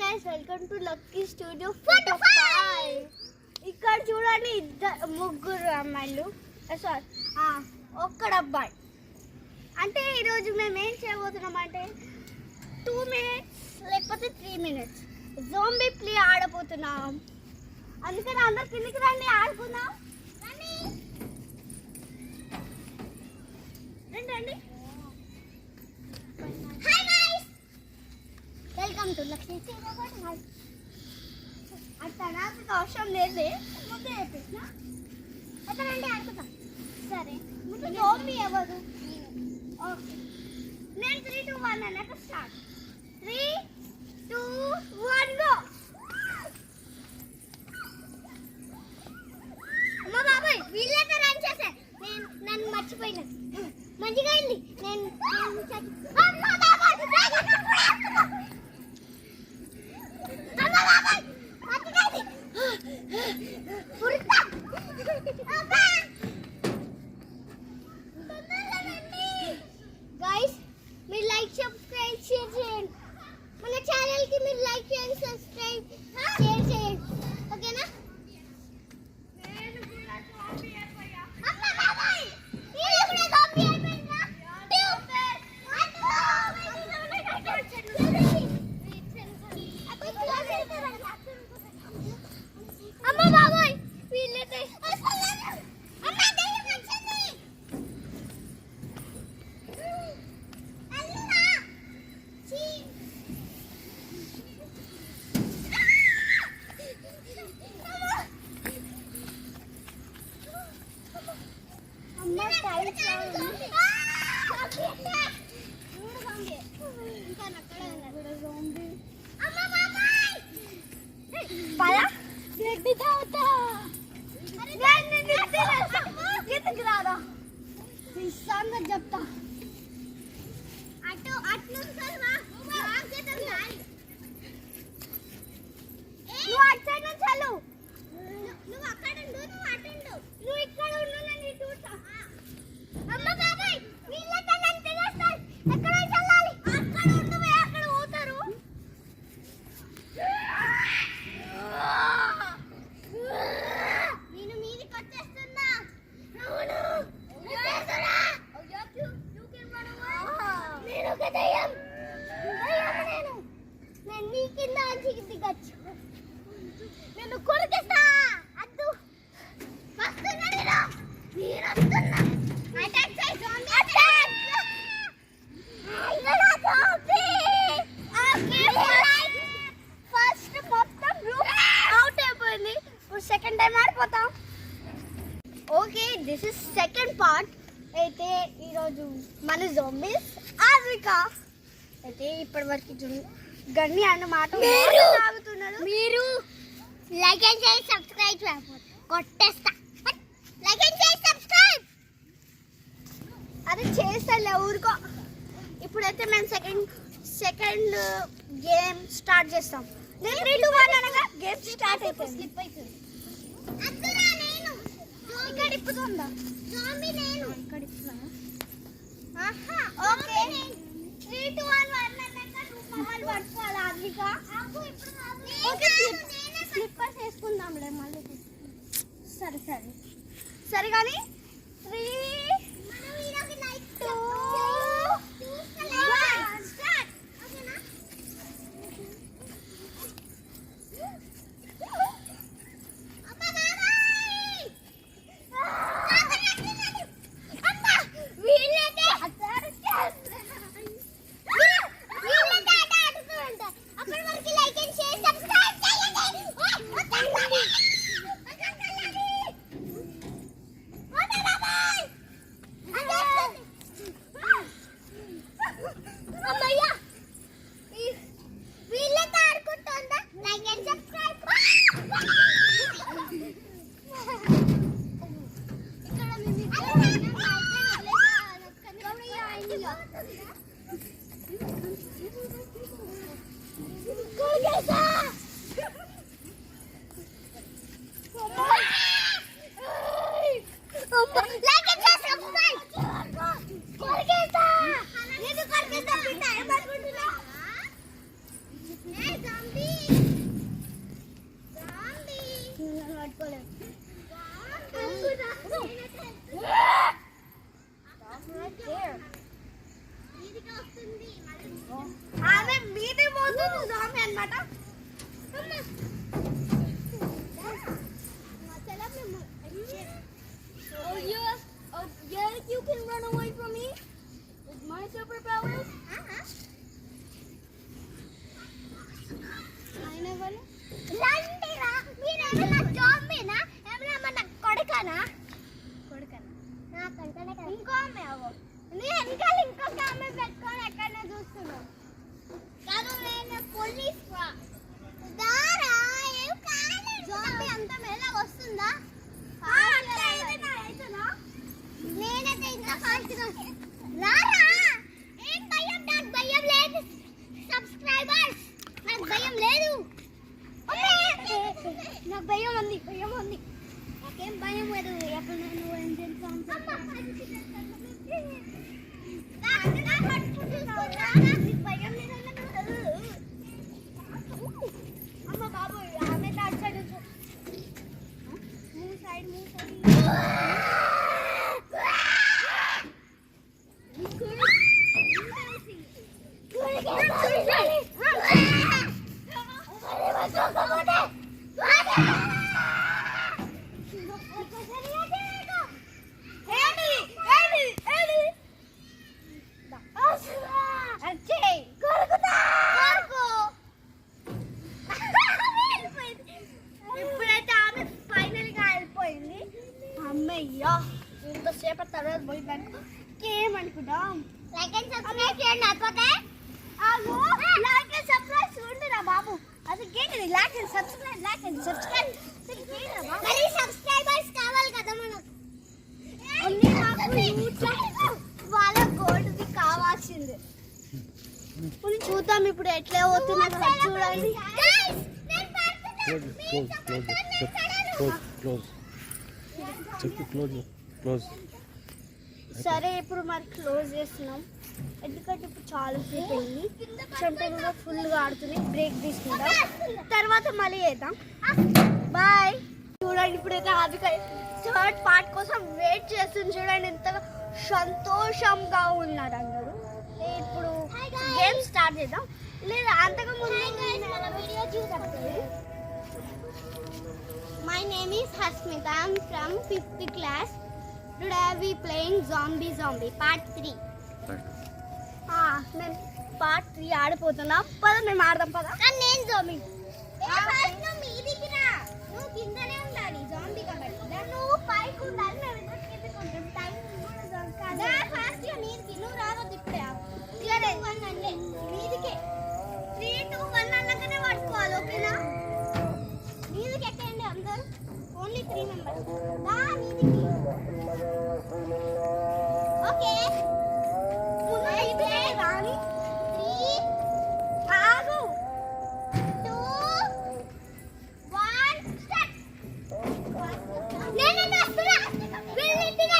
Guys welcome to lucky studio 45. ఇక్కడ చూడండి ముగ్గురు అమ్మాయిలు సారీ ఒక్కడ అబ్బాయి. అంటే ఈరోజు మేము ఏం చేయబోతున్నాం అంటే 2 minutes లేకపోతే 3 minutes జోంబీ ప్లే ఆడబోతున్నాం. అందుకని అందరు కిందికి రండి ఆడుకుందాం. రండి రండి. Hi guys welcome to lucky studio 45. అట్లా నాకు అవసరం లేదు, ముందే చెప్పేసిన అక్కడ రండి ఆడుకుందాం. సరే ముందు జోంబీ ఎవరు? ఓకే నేను 3 2 1 అన్నాక స్టార్ట్. 3 2 1 గో. అమ్మ బాబాయ్ వీళ్ళైతే రన్ చేశారు, నేను నన్ను మర్చిపోయినా. మంచిగా అయింది. నేను అమ్మ బాబాయ్ అమ్మ బాబాయ్ మంచిగా అయింది. పురుస్తా అబ్బా గైస్ మీరు లైక్ సబ్స్క్రైబ్ షేర్ చేయండి. మన ఛానల్ కి మీరు లైక్ చేయండి, సబ్స్క్రైబ్ షేర్ చేయండి. ఓకేనా? అమ్మ బాబాయ్ నేను కూడా కాపీ అయిపోయినా. అమ్మ బాబాయ్ వీళ్ళైతే అమ్మ దయ్యం వచ్చింది. అల్లుడా చీ అమ్మ టైట్ ఇంకా అక్కడ జోంబీ. అమ్మ బాబాయ్ పదా గడ్డి తాగుతా. గీతకి రాదా సంగతి చెప్తా. అటు అట్లు నువ్వు అటు సైడ్ నుంచి వెళ్ళు. నువ్వు అక్కడ ఉండు, నువ్వు అటు ఉండు, నువ్వు ఇక్కడ ఉండు, నేను ఇటు ఉంటా. అమ్మ బాబాయ్ వీళ్ళంతా నన్ను తినేస్తారు. ఎక్కడ వెళ్ళాలి? అక్కడ ఉండు, అక్కడ పోతారు. నేను మీదికి వచ్చేస్తున్నా. నేను ఒక దయ్యం. నేను నీ కింద దిగచ్చు. నేను కొరికేస్తా. అద్దు వస్తున్నా, నేను వస్తున్నా. అటాక్ చేయి జోంబీ, అటాక్. ఇక్కడ జోంబీ. ఓకే ఫస్ట్ మొత్తం గ్రూప్ అవుట్ అయిపోయింది. ఇప్పుడు సెకండ్ టైం ఆడిపోతాం. Okay this is second part. అయితే ఈరోజు మన జోంబీస్ ఆఫ్రికా అయితే ఇప్పటి వరకు గన్ని అన్నమాట తాగుతున్నారు. మీరు లైక్ అండ్ షేర్ సబ్స్క్రైబ్ చేయకపోతే కొట్టేస్తా. లైక్ అండ్ షేర్ సబ్స్క్రైబ్ అది చేస్తాలే ఊరుకో. ఇప్పుడైతే మేము సెకండ్ గేమ్ స్టార్ట్ చేస్తాం. నేను 3 2 1 అనగా గేమ్ స్టార్ట్ అయిపోయింది. స్లిప్ అయిపోయింది. అక్కడా నేను ఇక్కడ ఇప్పుతుందా జోంబీ? నేను ఇక్కడ ఇప్పుతా. ఆహా ఓకే 3 2 1 అన్నాక నువ్వు మొబైల్ పట్టుకోవాలి ఆఫ్రికా. ఓకే స్లిప్పర్స్ వేసుకుందాంలే మళ్ళీ. సరే సరే సరే కానీ 3 2 1 స్టార్ట్. ఓకేనా? అమ్మ బాబాయ్ అమ్మ వీళ్ళైతే ఆట ఆడుతూ ఉంటారు. అప్పటి వరకు లైక్ అండ్ షేర్ సబ్స్క్రైబ్ చేయండి. అమ్మయ్యా వీళ్ళతో ఆడుకుంటుందా? Like and subscribe. Zombie! పట్టుకోలేదు. ఆమె మీది పోతుంది జాంబీ అన్నమాట. You can run away from me with my superpowers. రండిరా, మీరేమన్నా జాంబీనా? ఏమన్నా మన కొడుకనా? ఇంకో ఆమె వెనకాల ఇంకొక ఆమె పెట్టుకొని ఎక్కడనే చూస్తున్నావు కాదు. నేను పోలీస్ జాంబీ అంత మెల్లగా వస్తుందా? నేనైతే ఇంకా ఫాస్ట్గా రారా. ఏం భయం? నాకు భయం లేదు. సబ్స్క్రైబర్స్, నాకు భయం లేదు. నాకు భయం ఉంది. నాకేం భయం లేదు. ఎప్పుడు నేను ఏం చేస్తాను? భయం లేదు. అమ్మ బాబు, ఆమె సైడ్ ఇప్పుడైతే ఆమె ఫైనల్ గా వెళ్ళిపోయింది. అమ్మయ్యా, ఇంతసేపటి తర్వాత పోయిందనుకో ఏమనుకుంటాం. లైక్ అండ్ సబ్స్క్రైబ్ చేయండి. లేకపోతే లైక్ అండ్ సబ్స్క్రైబ్ చూడరా బాబు. అది ఏంటిది? లైక్ అండ్ సబ్స్క్రైబ్ మరి సబ్స్క్రైబర్స్ కావాలి కదా మనకు. అన్ని వాళ్ళ గోల్డ్ది కావాల్సింది. చూద్దాం ఇప్పుడు ఎట్లా అవుతున్నా చూడండి. సరే, ఇప్పుడు మరి క్లోజ్ చేస్తున్నాం. ఎందుకంటే ఇప్పుడు చాలా సేపు అయింది. చెంట కూడా ఫుల్గా ఆడుతుంది. బ్రేక్ తీసుకుంటాం, తర్వాత మళ్ళీ చేద్దాం. బాయ్. చూడండి, ఇప్పుడైతే అది థర్డ్ పార్ట్ కోసం వెయిట్ చేస్తుంది. చూడండి ఎంత సంతోషంగా ఉన్నారు అందరూ. ఇప్పుడు గేమ్ స్టార్ట్ చేద్దాం. లేదా అంతకు ముందు వీడియో చూద్దాం. My name is Hasmita. I am from 5th class. Today we playing zombie part 3. మేము part 3 ఆడిపోతున్నాం. పద మేము ఆడదాం. పద. నేను జోంబీ. నువ్వు కిందనే ఉండాలి జాంబీ కాబట్టి. నువ్వు పైకి ఉండాలి, మేము ఇద్దరు కిందకి ఉంటాం. టైం కూడా దొరకాలి. ఫాస్ట్ నీదికి నువ్వు రావద్దు ఇప్పుడే. 3, 2, 1 అంటే నీదికే. 3, 2, 1 అన్నకనే పట్టుకోవాలి. ఓకేనా? నీదికి ఎక్కండి అందరూ. Only 3 members. నీదికి. ఓకే. రాని 3 ఆగు 2 1 స్టార్ట్. నేను వస్తున్నా. వెళ్ళి తినే.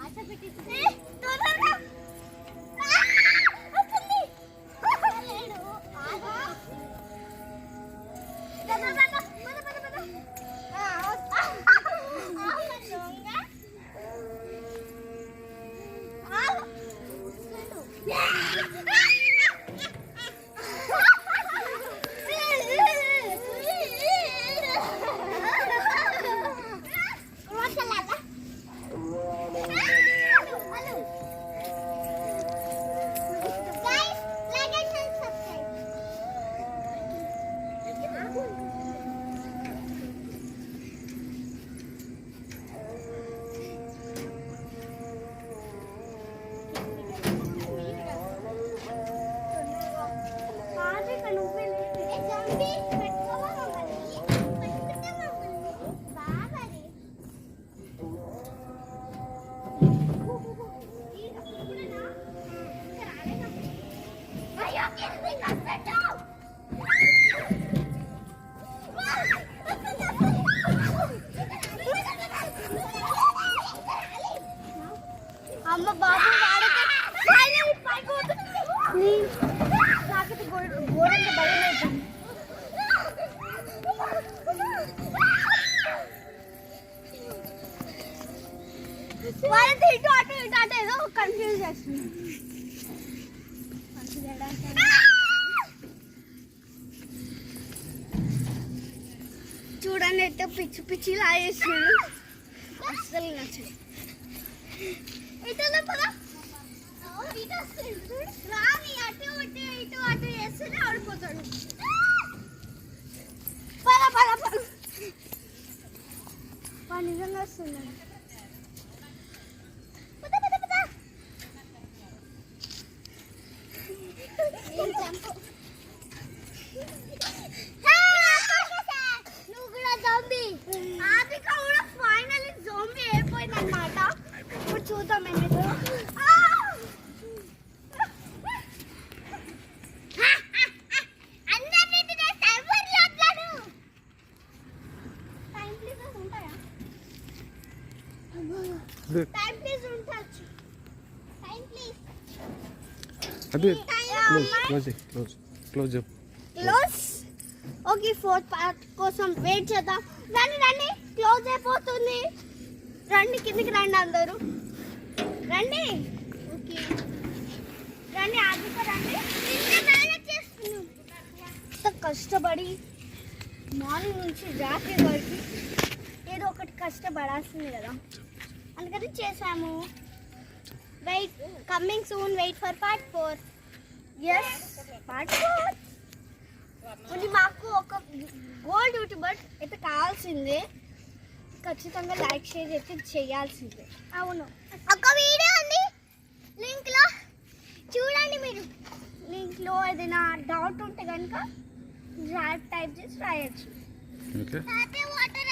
ఆశ పెట్టిస్తే తొందరగా కన్ఫ్యూజ్ చేస్తుంది. చూడండి అయితే పిచ్చి పిచ్చి లాగేసాడు. అసలు నచ్చదు. ఇటు పద రాని అటు ఇటు ఇటు అటు వేస్తేనే ఆడిపోతాడు. పద పద పద నిజంగా వస్తున్నాడు. నువ్వు కూడా జోంబీ. ఆపిక కూడా ఫైనల్లీ జోంబీ అయిపోయింది అన్నమాట. ఇప్పుడు చూద్దాం ఎందుకు. టైం ప్లీజ్ ఉండొచ్చు. Time please. అదే క్లోజ్ ఓకే, ఫోర్త్ పార్ట్ కోసం వెయిట్ చేద్దాం. రండి క్లోజ్ అయిపోతుంది. రండి కిందికి రండి అందరూ రండి. ఓకే రండి ఆగిపో రండి. ఇంత కష్టపడి మార్నింగ్ నుంచి రాత్రి వరకు ఏదో ఒకటి కష్టపడాల్సింది కదా, అందుకని చేసాము. Wait coming soon, wait for part 4. Yes part 4. ఇది మాకు ఒక గోల్డ్ యూట్యూబర్ అయితే కావాల్సిందే. ఖచ్చితంగా లైక్ షేర్ అయితే చేయాల్సిందే. అవును, ఒక వీడియో ఉంది లింక్లో చూడండి. మీరు లింక్లో ఏదైనా డౌట్ ఉంటే కనుక టైప్ చేసి రాయొచ్చు. ఓకే. వాటర్